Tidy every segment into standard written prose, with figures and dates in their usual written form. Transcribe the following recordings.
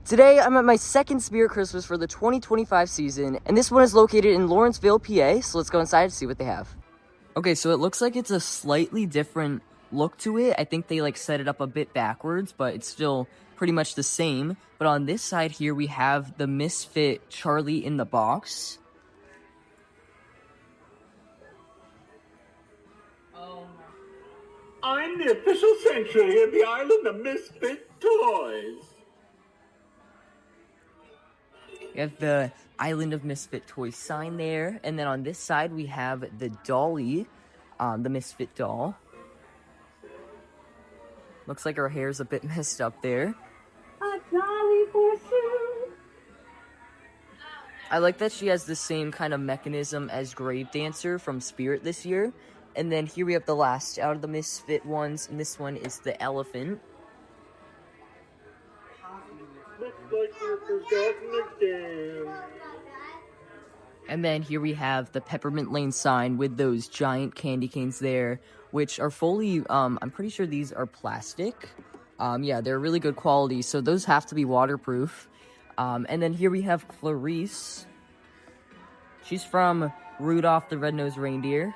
Today, I'm at my second Spirit Christmas for the 2025 season, and this one is located in Lawrenceville, PA, so let's go inside and see what they have. Okay, so it looks like it's a slightly different look to it. I think they, set it up a bit backwards, but it's still pretty much the same. But on this side here, we have the Misfit Charlie in the Box. I'm the official sanctuary of the island of misfit toys. We have the Island of Misfit Toys sign there. And then on this side, we have the Dolly, the Misfit doll. Looks like her hair's a bit messed up there. A dolly for Sue. I like that she has the same kind of mechanism as Grave Dancer from Spirit this year. And then here we have the last out of the Misfit ones, and this one is the elephant. Looks like you're forgotten again. And then here we have the Peppermint Lane sign with those giant candy canes there, which are fully, I'm pretty sure these are plastic. Yeah, they're really good quality, so those have to be waterproof. And then here we have Clarice. She's from Rudolph the Red-Nosed Reindeer.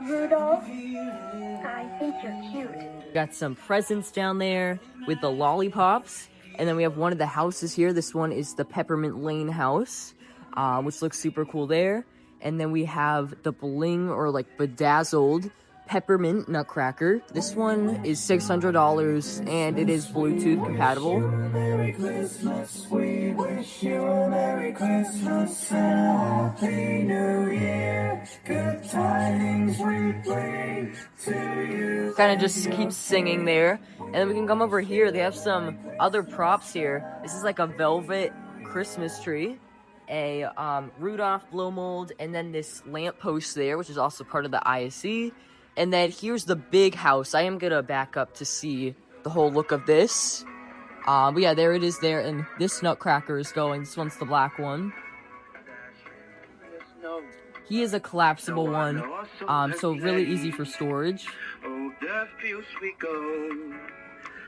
Rudolph, I think you're cute. Got some presents down there with the lollipops. And then we have one of the houses here. This one is the Peppermint Lane house, which looks super cool there. And then we have the bling or bedazzled peppermint nutcracker. This one is $600 and it is Bluetooth compatible. Merry Christmas, we wish you a Merry Christmas and a Happy New Year. Good tidings we bring to you. Kind of just keeps singing there. And then we can come over here. They have some other props here. This is like a velvet Christmas tree, a Rudolph blow mold, and then this lamppost there, which is also part of the ISE. And then here's the big house. I am gonna back up to see the whole look of this. But yeah, there it is there, and this nutcracker is going. This one's the black one. He is a collapsible one, so really easy for storage.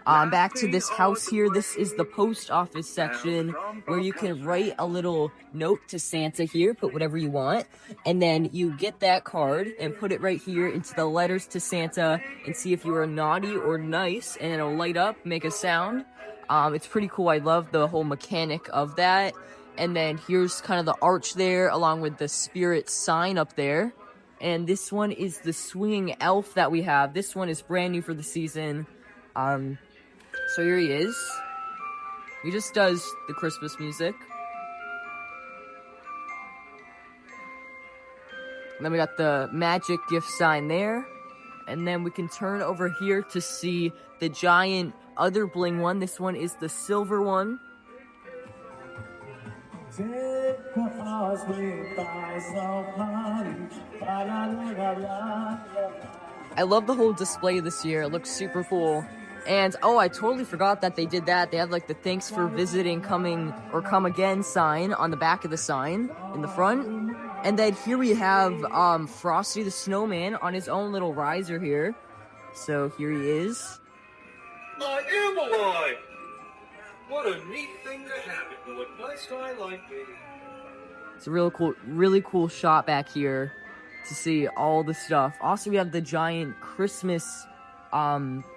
Back to this house here. This is the post office section where you can write a little note to Santa here, put whatever you want, and then you get that card and put it right here into the letters to Santa and see if you are naughty or nice, and it'll light up, make a sound. It's pretty cool. I love the whole mechanic of that. And then here's kind of the arch there along with the Spirit sign up there. And this one is the swinging elf that we have. This one is brand new for the season. So here he is. He just does the Christmas music. And then we got the magic gift sign there. And then we can turn over here to see the giant other bling one. This one is the silver one. I love the whole display this year. It looks super cool. And, oh, I totally forgot that they did that. They had, the thanks for visiting, coming, or come again sign on the back of the sign in the front. And then here we have Frosty the Snowman on his own little riser here. So here he is. I am alive! What a neat thing to happen to a nice guy like me. It's a really cool shot back here to see all the stuff. Also, we have the giant Christmas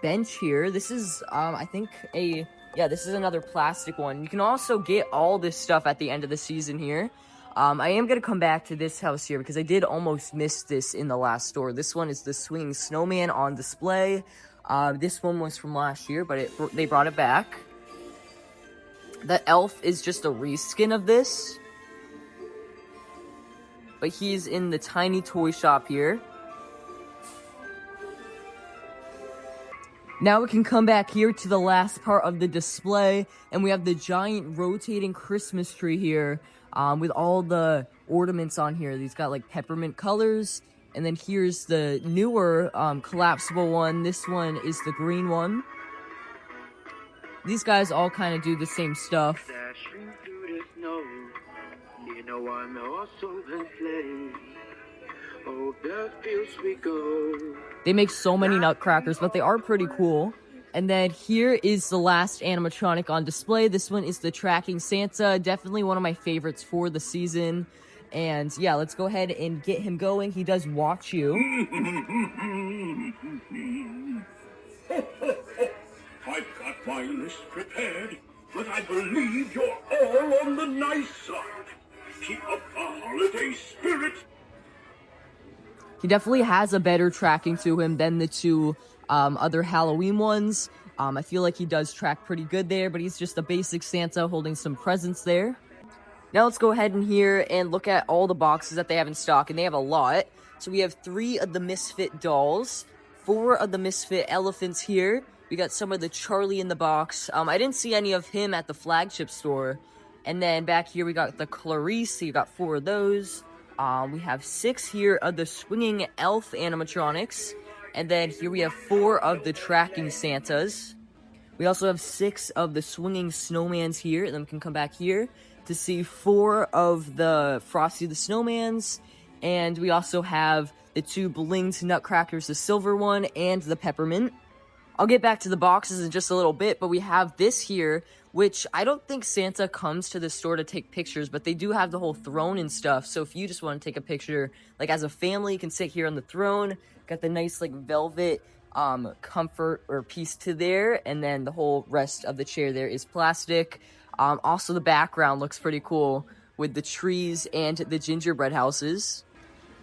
bench here. This is I think this is another plastic one. You can also get all this stuff at the end of the season here. I am gonna come back to this house here because I did almost miss this in the last store. This one is the swinging snowman on display. This one was from last year, but they brought it back. The elf is just a reskin of this, but he's in the tiny toy shop here. Now we can come back here to the last part of the display, and we have the giant rotating Christmas tree here with all the ornaments on here. These got peppermint colors, and then here's the newer collapsible one. This one is the green one. These guys all kind of do the same stuff. They make so many nutcrackers, but they are pretty cool. And then here is the last animatronic on display. This one is the Tracking Santa. Definitely one of my favorites for the season. And yeah, let's go ahead and get him going. He does watch you. I've got my list prepared, but I believe you're all on the nice side. Keep up the holiday spirit. He definitely has a better tracking to him than the two other Halloween ones. I feel like he does track pretty good there, but he's just a basic Santa holding some presents there. Now let's go ahead in here and look at all the boxes that they have in stock, and they have a lot. So we have 3 of the Misfit dolls, 4 of the Misfit elephants here. We got some of the Charlie in the box. I didn't see any of him at the flagship store. And then back here we got the Clarice, so you got 4 of those. We have 6 here of the swinging elf animatronics. And then here we have 4 of the tracking Santas. We also have 6 of the swinging snowmans here, and then we can come back here to see 4 of the Frosty the Snowmans. And we also have the 2 blinged nutcrackers, the silver one and the peppermint. I'll get back to the boxes in just a little bit, but we have this here, which I don't think Santa comes to the store to take pictures, but they do have the whole throne and stuff. So if you just want to take a picture, like as a family, you can sit here on the throne. Got the nice like velvet comfort or piece to there, and then the whole rest of the chair there is plastic. Also the background looks pretty cool with the trees and the gingerbread houses.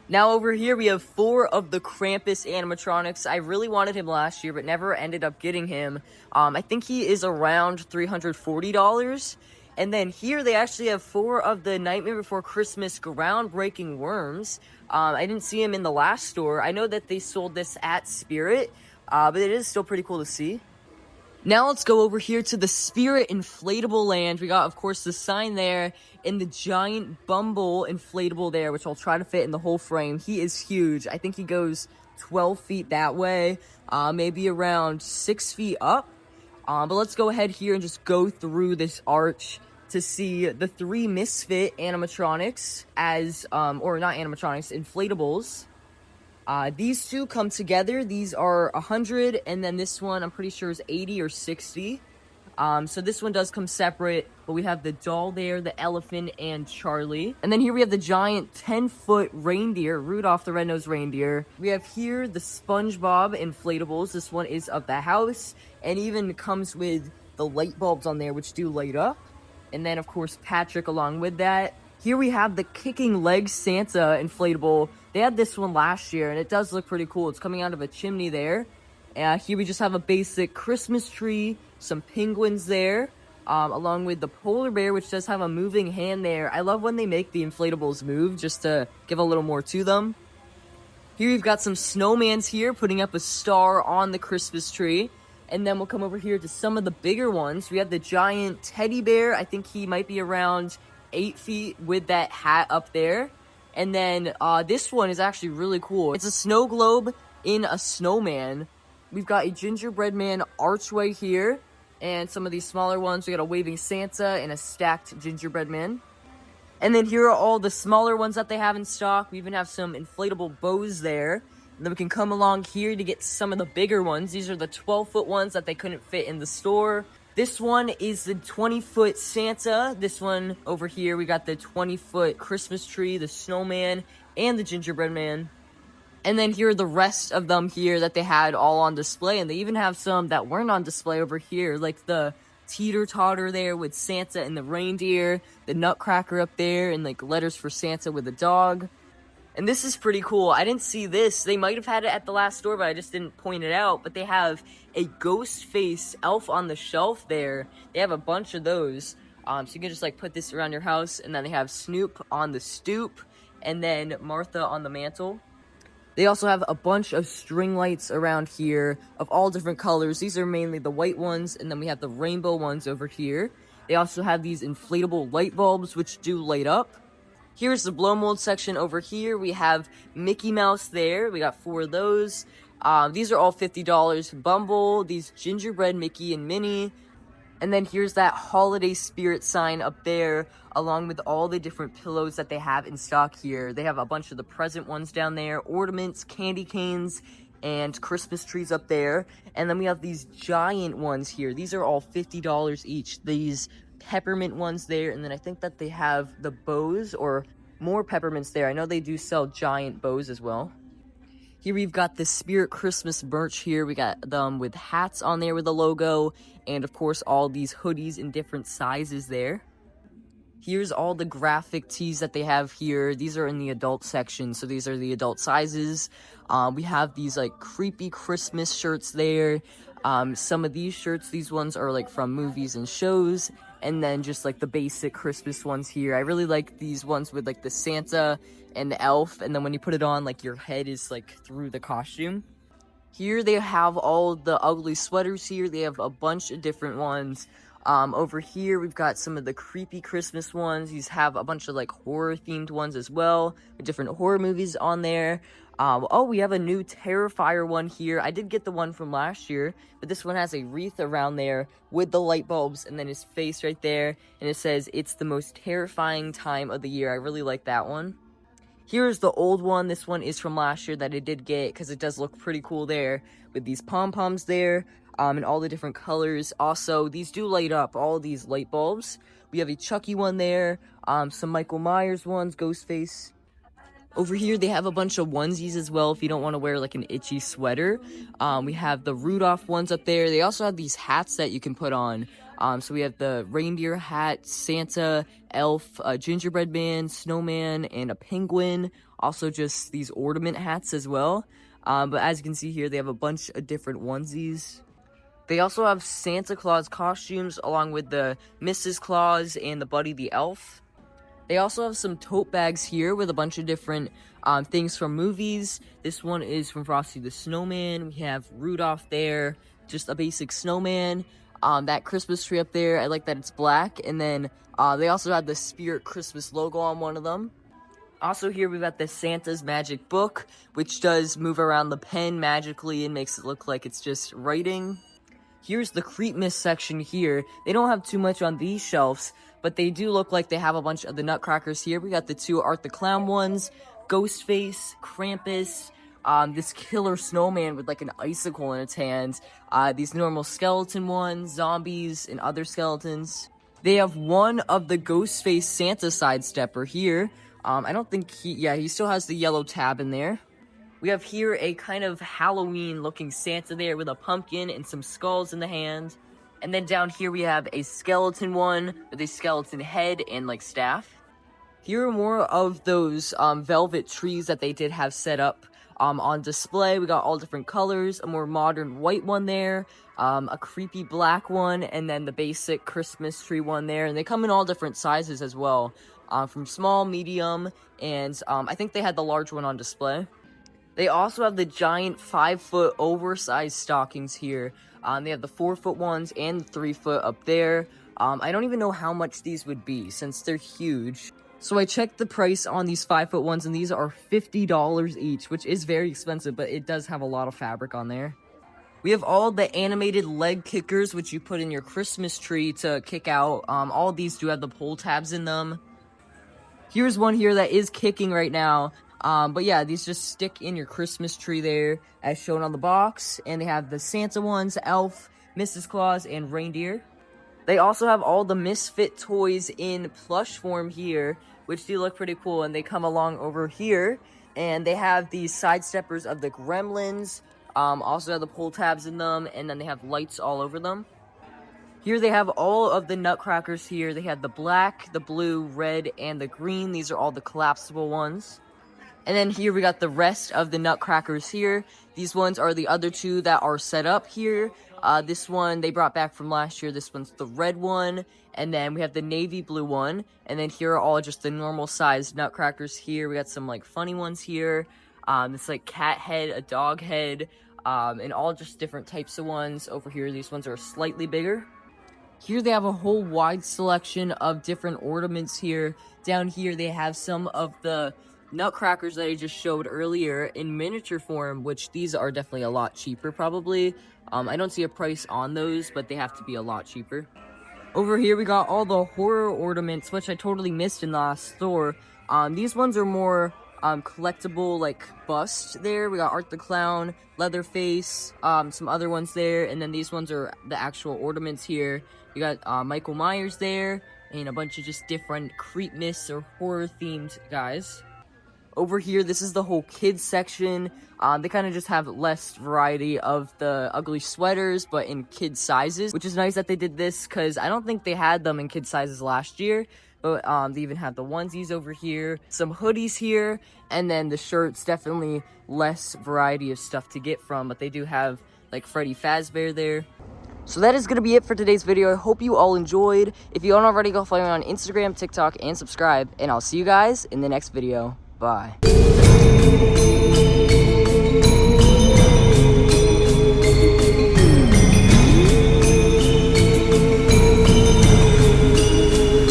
Now over here we have 4 of the Krampus animatronics. I really wanted him last year, but never ended up getting him. I think he is around $340. And then here they actually have 4 of the Nightmare Before Christmas groundbreaking worms. I didn't see him in the last store. I know that they sold this at Spirit, but it is still pretty cool to see. Now let's go over here to the Spirit Inflatable Land. We got, of course, the sign there and the giant Bumble inflatable there, which I'll try to fit in the whole frame. He is huge. I think he goes 12 feet that way, maybe around 6 feet up. But let's go ahead here and just go through this arch to see the 3 Misfit animatronics as, or not animatronics, inflatables. These 2 come together. These are 100, and then this one I'm pretty sure is 80 or 60. So this one does come separate, but we have the doll there, the elephant, and Charlie. And then here we have the giant 10-foot reindeer, Rudolph the Red-Nosed Reindeer. We have here the SpongeBob inflatables. This one is of the house, and even comes with the light bulbs on there, which do light up. And then, of course, Patrick along with that. Here we have the Kicking Legs Santa inflatable. They had this one last year, and it does look pretty cool. It's coming out of a chimney there. Here we just have a basic Christmas tree, some penguins there, along with the polar bear, which does have a moving hand there. I love when they make the inflatables move, just to give a little more to them. Here we've got some snowmans here, putting up a star on the Christmas tree. And then we'll come over here to some of the bigger ones. We have the giant teddy bear. I think he might be around 8 feet with that hat up there. And then this one is actually really cool. It's a snow globe in a snowman. We've got a gingerbread man archway here. And some of these smaller ones, we got a waving Santa and a stacked gingerbread man. And then here are all the smaller ones that they have in stock. We even have some inflatable bows there. And then we can come along here to get some of the bigger ones. These are the 12-foot ones that they couldn't fit in the store. This one is the 20-foot Santa. This one over here, we got the 20-foot Christmas tree, the snowman, and the gingerbread man. And then here are the rest of them here that they had all on display. And they even have some that weren't on display over here, like the teeter-totter there with Santa and the reindeer, the nutcracker up there, and like letters for Santa with a dog. And this is pretty cool. I didn't see this. They might have had it at the last store, but I just didn't point it out. But they have a ghost face elf on the shelf there. They have a bunch of those. So you can just like put this around your house. And then they have Snoop on the stoop. And then Martha on the mantle. They also have a bunch of string lights around here of all different colors. These are mainly the white ones. And then we have the rainbow ones over here. They also have these inflatable light bulbs, which do light up. Here's the blow mold section over here. We have Mickey Mouse there. We got 4 of those. These are all $50. Bumble, these gingerbread Mickey and Minnie. And then here's that holiday spirit sign up there, along with all the different pillows that they have in stock here. They have a bunch of the present ones down there, ornaments, candy canes, and Christmas trees up there. And then we have these giant ones here. These are all $50 each. These peppermint ones there, and then I think that they have the bows or more peppermints there. I know they do sell giant bows as well. Here we've got the Spirit Christmas merch here. We got them with hats on there with the logo, and of course all these hoodies in different sizes there. Here's all the graphic tees that they have here. These are in the adult section, so these are the adult sizes. We have these like creepy Christmas shirts there. Some of these shirts, these ones are like from movies and shows, and then just like the basic Christmas ones here. I really like these ones with like the Santa and the elf, and then when you put it on, like your head is like through the costume. Here they have all the ugly sweaters here. They have a bunch of different ones. Over here, we've got some of the creepy Christmas ones. These have a bunch of like horror-themed ones as well, with different horror movies on there. Oh, we have a new Terrifier one here. I did get the one from last year, but this one has a wreath around there with the light bulbs and then his face right there. And it says, "It's the most terrifying time of the year." I really like that one. Here's the old one. This one is from last year that I did get because it does look pretty cool there with these pom-poms there. And all the different colors. Also, these do light up, all these light bulbs. We have a Chucky one there, some Michael Myers ones, Ghostface. Over here, they have a bunch of onesies as well if you don't want to wear like an itchy sweater. We have the Rudolph ones up there. They also have these hats that you can put on. So we have the reindeer hat, Santa, elf, a gingerbread man, snowman, and a penguin. Also just these ornament hats as well. But as you can see here, they have a bunch of different onesies. They also have Santa Claus costumes along with the Mrs. Claus and the Buddy the Elf. They also have some tote bags here with a bunch of different things from movies. This one is from Frosty the Snowman. We have Rudolph there, just a basic snowman. That Christmas tree up there, I like that it's black. And then they also have the Spirit Christmas logo on one of them. Also here we've got the Santa's Magic Book, which does move around the pen magically and makes it look like it's just writing. Here's the Creepness section here. They don't have too much on these shelves, but they do look like they have a bunch of the Nutcrackers here. We got the two Art the Clown ones, Ghostface, Krampus, this killer snowman with like an icicle in its hand, these normal skeleton ones, zombies, and other skeletons. They have one of the Ghostface Santa sidestepper here. I don't think he still has the yellow tab in there. We have here a kind of Halloween-looking Santa there with a pumpkin and some skulls in the hand. And then down here we have a skeleton one with a skeleton head and, like, staff. Here are more of those velvet trees that they did have set up on display. We got all different colors, a more modern white one there, a creepy black one, and then the basic Christmas tree one there. And they come in all different sizes as well, from small, medium, and I think they had the large one on display. They also have the giant 5-foot oversized stockings here. They have the 4-foot ones and the 3-foot up there. I don't even know how much these would be since they're huge. So I checked the price on these 5-foot ones, and these are $50 each, which is very expensive, but it does have a lot of fabric on there. We have all the animated leg kickers, which you put in your Christmas tree to kick out. All of these do have the pull tabs in them. Here's one here that is kicking right now. But yeah, these just stick in your Christmas tree there, as shown on the box. And they have the Santa ones, Elf, Mrs. Claus, and Reindeer. They also have all the Misfit toys in plush form here, which do look pretty cool. And they come along over here. And they have these sidesteppers of the Gremlins. Also have the pull tabs in them. And then they have lights all over them. Here they have all of the Nutcrackers here. They have the black, the blue, red, and the green. These are all the collapsible ones. And then here we got the rest of the Nutcrackers here. These ones are the other two that are set up here. This one they brought back from last year. This one's the red one. And then we have the navy blue one. And then here are all just the normal sized Nutcrackers here. We got some like funny ones here. It's like cat head, a dog head, and all just different types of ones. Over here, these ones are slightly bigger. Here they have a whole wide selection of different ornaments here. Down here they have some of the Nutcrackers that I just showed earlier in miniature form, which these are definitely a lot cheaper probably. I don't see a price on those, but they have to be a lot cheaper. Over here we got all the horror ornaments, which I totally missed in the last store. These ones are more collectible like bust there. We got Art the Clown, Leatherface, some other ones there, and then these ones are the actual ornaments here. You got Michael Myers there, and a bunch of just different Creepness or horror themed guys. Over here, this is the whole kids section. They kind of just have less variety of the ugly sweaters, but in kids sizes, which is nice that they did this because I don't think they had them in kids sizes last year. But they even have the onesies over here, some hoodies here, and then the shirts. Definitely less variety of stuff to get from, but they do have like Freddy Fazbear there. So that is going to be it for today's video. I hope you all enjoyed. If you don't already, go follow me on Instagram, TikTok, and subscribe. And I'll see you guys in the next video. Bye.